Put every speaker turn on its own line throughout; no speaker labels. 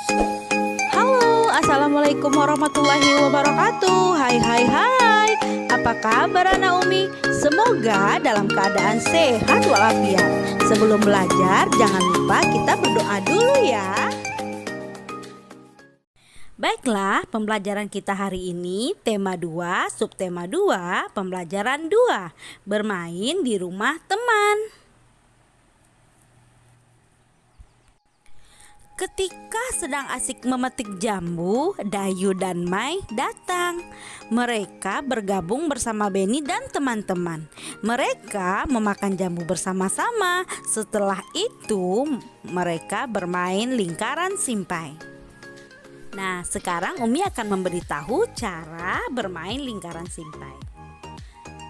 Halo, assalamualaikum warahmatullahi wabarakatuh. Hai. Apa kabar anak Umi? Semoga dalam keadaan sehat walafiat. Sebelum belajar, jangan lupa kita berdoa dulu ya. Baiklah, pembelajaran kita hari ini tema 2, subtema 2, pembelajaran 2, bermain di rumah teman. Ketika sedang asik memetik jambu, Dayu dan Mai datang. Mereka bergabung bersama Beni dan teman-teman. Mereka memakan jambu bersama-sama. Setelah itu, mereka bermain lingkaran simpai. Nah, sekarang Umi akan memberitahu cara bermain lingkaran simpai.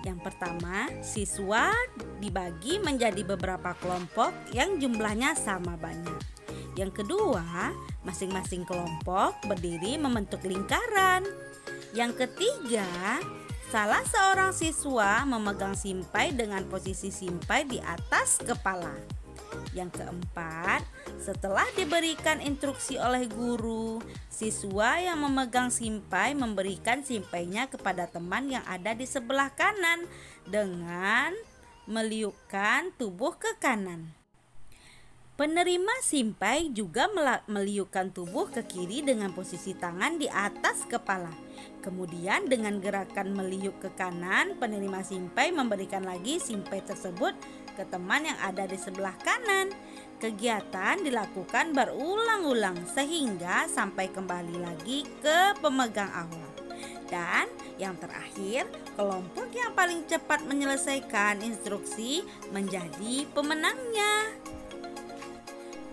Yang pertama, siswa dibagi menjadi beberapa kelompok yang jumlahnya sama banyak. Yang kedua, masing-masing kelompok berdiri membentuk lingkaran. Yang ketiga, salah seorang siswa memegang simpai dengan posisi simpai di atas kepala. Yang keempat, setelah diberikan instruksi oleh guru, siswa yang memegang simpai memberikan simpainya kepada teman yang ada di sebelah kanan dengan meliukkan tubuh ke kanan. Penerima simpai juga meliukkan tubuh ke kiri dengan posisi tangan di atas kepala. Kemudian dengan gerakan meliuk ke kanan, penerima simpai memberikan lagi simpai tersebut ke teman yang ada di sebelah kanan. Kegiatan dilakukan berulang-ulang sehingga sampai kembali lagi ke pemegang awal. Dan yang terakhir, kelompok yang paling cepat menyelesaikan instruksi menjadi pemenangnya.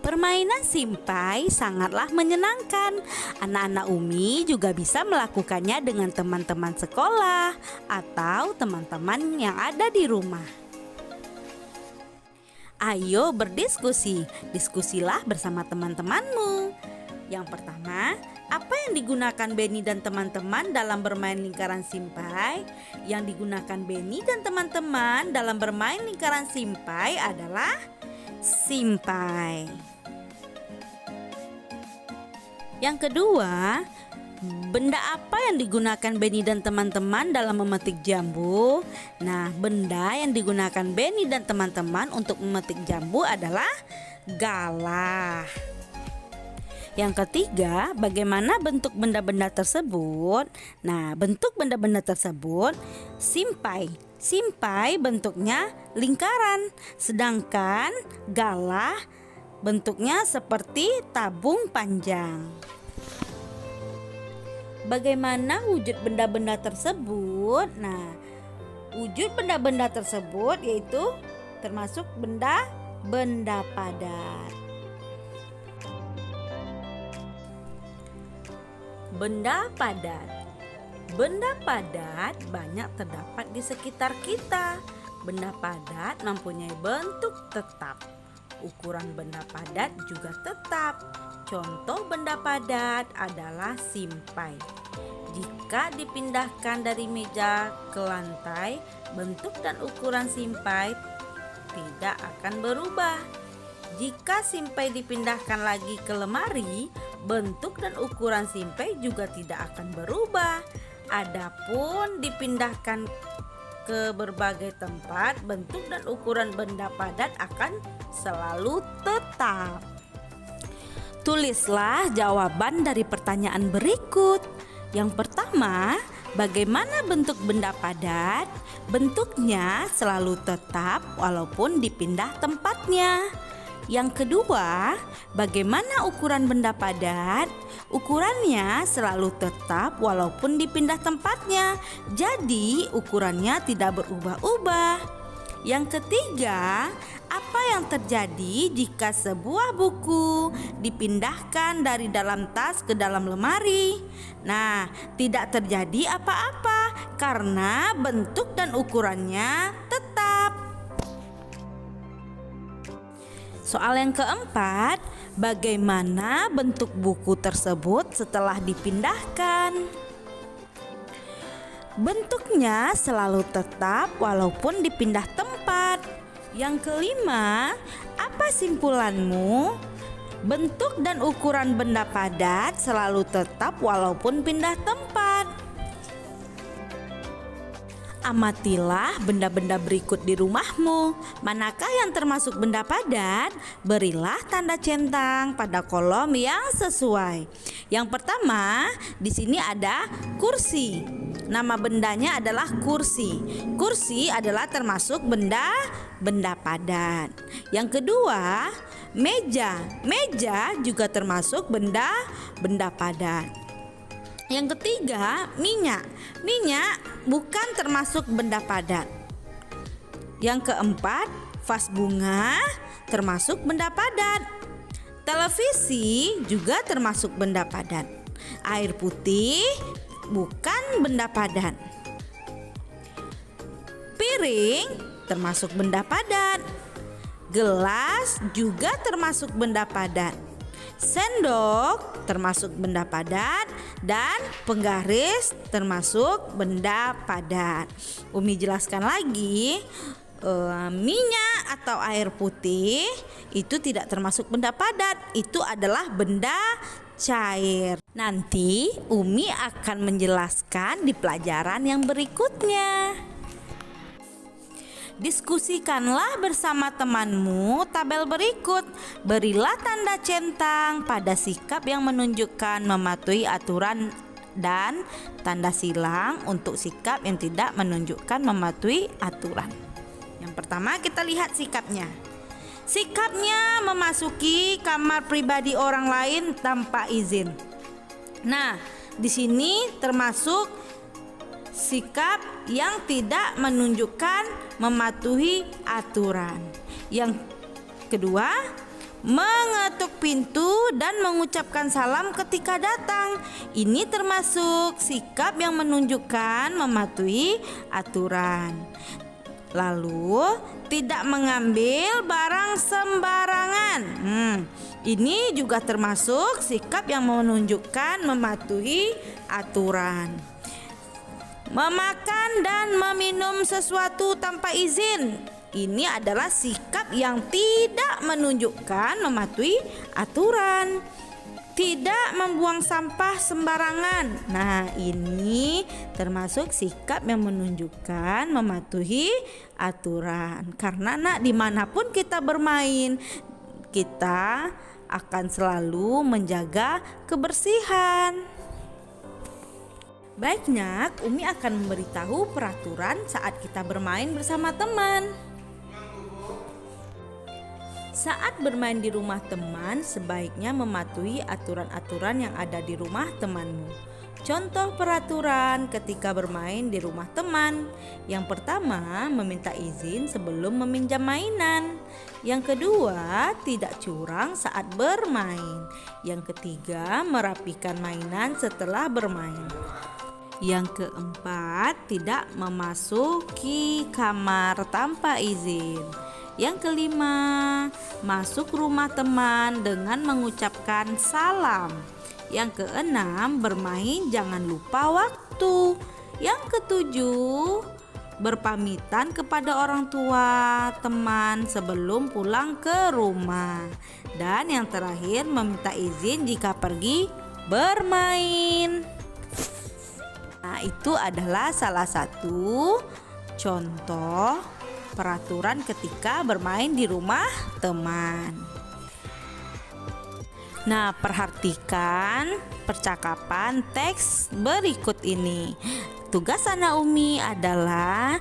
Permainan simpai sangatlah menyenangkan. Anak-anak Umi juga bisa melakukannya dengan teman-teman sekolah atau teman-teman yang ada di rumah. Ayo berdiskusi, diskusilah bersama teman-temanmu. Yang pertama, apa yang digunakan Beni dan teman-teman dalam bermain lingkaran simpai? Yang digunakan Beni dan teman-teman dalam bermain lingkaran simpai adalah simpai. Yang kedua, benda apa yang digunakan Beni dan teman-teman dalam memetik jambu? Nah, benda yang digunakan Beni dan teman-teman untuk memetik jambu adalah galah. Yang ketiga, bagaimana bentuk benda-benda tersebut? Nah, bentuk benda-benda tersebut simpai. Simpai bentuknya lingkaran, sedangkan galah bentuknya seperti tabung panjang. Bagaimana wujud benda-benda tersebut? Nah, wujud benda-benda tersebut yaitu termasuk benda padat. Benda padat. Benda padat banyak terdapat di sekitar kita. Benda padat mempunyai bentuk tetap. Ukuran benda padat juga tetap. Contoh benda padat adalah simpai. Jika dipindahkan dari meja ke lantai, bentuk dan ukuran simpai tidak akan berubah. Jika simpai dipindahkan lagi ke lemari, bentuk dan ukuran simpai juga tidak akan berubah. Adapun dipindahkan ke berbagai tempat, bentuk dan ukuran benda padat akan selalu tetap. Tulislah jawaban dari pertanyaan berikut. Yang pertama, bagaimana bentuk benda padat? Bentuknya selalu tetap walaupun dipindah tempatnya. Yang kedua, bagaimana ukuran benda padat? Ukurannya selalu tetap walaupun dipindah tempatnya. Jadi ukurannya tidak berubah-ubah. Yang ketiga, apa yang terjadi jika sebuah buku dipindahkan dari dalam tas ke dalam lemari? Nah, tidak terjadi apa-apa karena bentuk dan ukurannya tetap. Soal yang keempat, bagaimana bentuk buku tersebut setelah dipindahkan? Bentuknya selalu tetap walaupun dipindah tempat. Yang kelima, apa simpulanmu? Bentuk dan ukuran benda padat selalu tetap walaupun pindah tempat. Amatilah benda-benda berikut di rumahmu. Manakah yang termasuk benda padat? Berilah tanda centang pada kolom yang sesuai. Yang pertama, di sini ada kursi. Nama bendanya adalah kursi. Kursi adalah termasuk benda padat. Yang kedua, meja. Meja juga termasuk benda padat. Yang ketiga, minyak. Minyak bukan termasuk benda padat. Yang keempat, vas bunga termasuk benda padat. Televisi juga termasuk benda padat. Air putih bukan benda padat. Piring termasuk benda padat. Gelas juga termasuk benda padat. Sendok termasuk benda padat dan penggaris termasuk benda padat. Umi jelaskan lagi, minyak atau air putih itu tidak termasuk benda padat, itu adalah benda cair. Nanti Umi akan menjelaskan di pelajaran yang berikutnya. Diskusikanlah bersama temanmu tabel berikut. Berilah tanda centang pada sikap yang menunjukkan mematuhi aturan dan tanda silang untuk sikap yang tidak menunjukkan mematuhi aturan. Yang pertama kita lihat sikapnya. Sikapnya memasuki kamar pribadi orang lain tanpa izin. Nah, di sini termasuk sikap yang tidak menunjukkan mematuhi aturan. Yang kedua, mengetuk pintu dan mengucapkan salam ketika datang. Ini termasuk sikap yang menunjukkan mematuhi aturan. Lalu, tidak mengambil barang sembarangan. Ini juga termasuk sikap yang menunjukkan mematuhi aturan. Memakan dan meminum sesuatu tanpa izin. Ini adalah sikap yang tidak menunjukkan mematuhi aturan. Tidak membuang sampah sembarangan. Nah, ini termasuk sikap yang menunjukkan mematuhi aturan. Karena dimanapun kita bermain, kita akan selalu menjaga kebersihan. Baik Nak, Umi akan memberitahu peraturan saat kita bermain bersama teman. Saat bermain di rumah teman, sebaiknya mematuhi aturan-aturan yang ada di rumah temanmu. Contoh peraturan ketika bermain di rumah teman. Yang pertama, meminta izin sebelum meminjam mainan. Yang kedua, tidak curang saat bermain. Yang ketiga, merapikan mainan setelah bermain. Yang keempat, tidak memasuki kamar tanpa izin. Yang kelima, masuk rumah teman dengan mengucapkan salam. Yang keenam, bermain jangan lupa waktu. Yang ketujuh, berpamitan kepada orang tua teman sebelum pulang ke rumah. Dan yang terakhir, meminta izin jika pergi bermain. Nah, itu adalah salah satu contoh peraturan ketika bermain di rumah teman. Nah, perhatikan percakapan teks berikut ini. Tugas Anak Umi adalah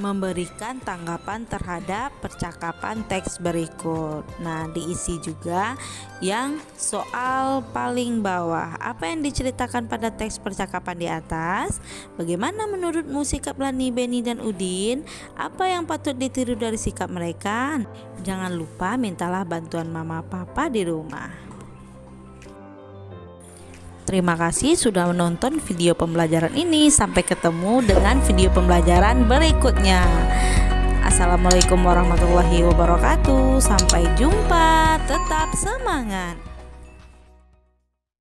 memberikan tanggapan terhadap percakapan teks berikut. Nah, diisi juga yang soal paling bawah. Apa yang diceritakan pada teks percakapan di atas? Bagaimana menurutmu sikap Lani, Beni, dan Udin? Apa yang patut ditiru dari sikap mereka? Jangan lupa mintalah bantuan mama papa di rumah. Terima kasih sudah menonton video pembelajaran ini. Sampai ketemu dengan video pembelajaran berikutnya. Assalamualaikum warahmatullahi wabarakatuh. Sampai jumpa. Tetap semangat.